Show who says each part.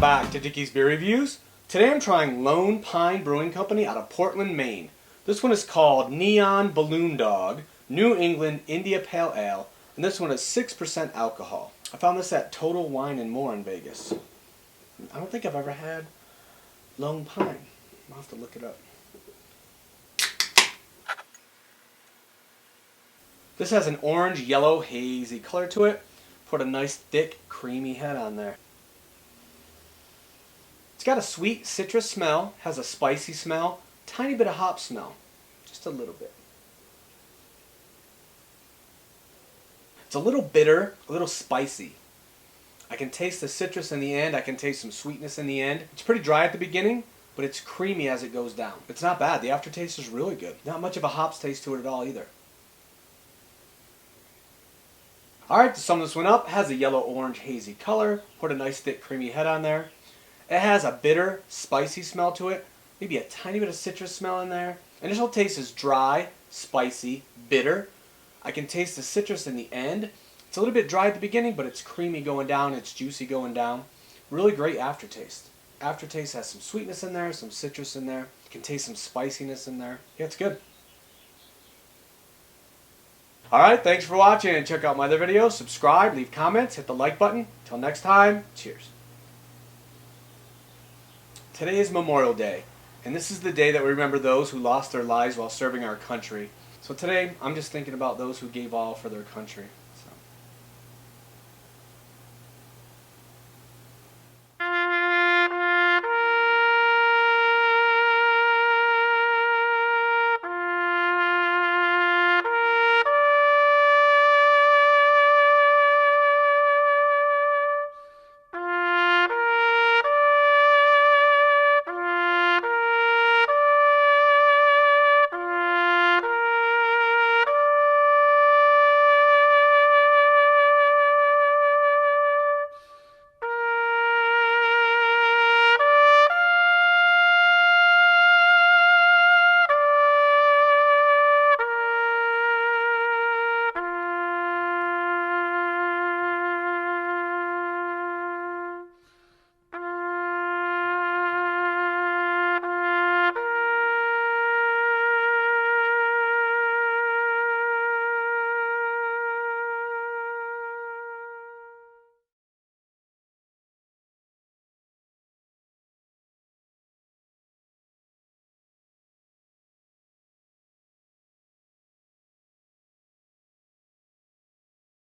Speaker 1: back to Dickie's Beer Reviews. Today I'm trying Lone Pine Brewing Company out of Portland, Maine. This one is called Neon Balloon Dog, New England India Pale Ale, and this one is 6% alcohol. I found this at Total Wine and More in Vegas. I don't think I've ever had Lone Pine. I'll have to look it up. This has an orange-yellow hazy color to it. Put a nice thick creamy head on there. It's got a sweet citrus smell, has a spicy smell, tiny bit of hop smell, just a little bit. It's a little bitter, a little spicy. I can taste the citrus in the end, I can taste some sweetness in the end. It's pretty dry at the beginning, but it's creamy as it goes down. It's not bad, the aftertaste is really good. Not much of a hops taste to it at all either. Alright, to sum this one up, it has a yellow-orange hazy color, put a nice thick creamy head on there. It has a bitter, spicy smell to it, maybe a tiny bit of citrus smell in there. Initial taste is dry, spicy, bitter. I can taste the citrus in the end. It's a little bit dry at the beginning, but it's creamy going down, it's juicy going down. Really great aftertaste. Aftertaste has some sweetness in there, some citrus in there. You can taste some spiciness in there. Yeah, it's good. Alright, thanks for watching. Check out my other videos, subscribe, leave comments, hit the like button. Till next time, cheers. Today is Memorial Day, and this is the day that we remember those who lost their lives while serving our country. So today, I'm just thinking about those who gave all for their country.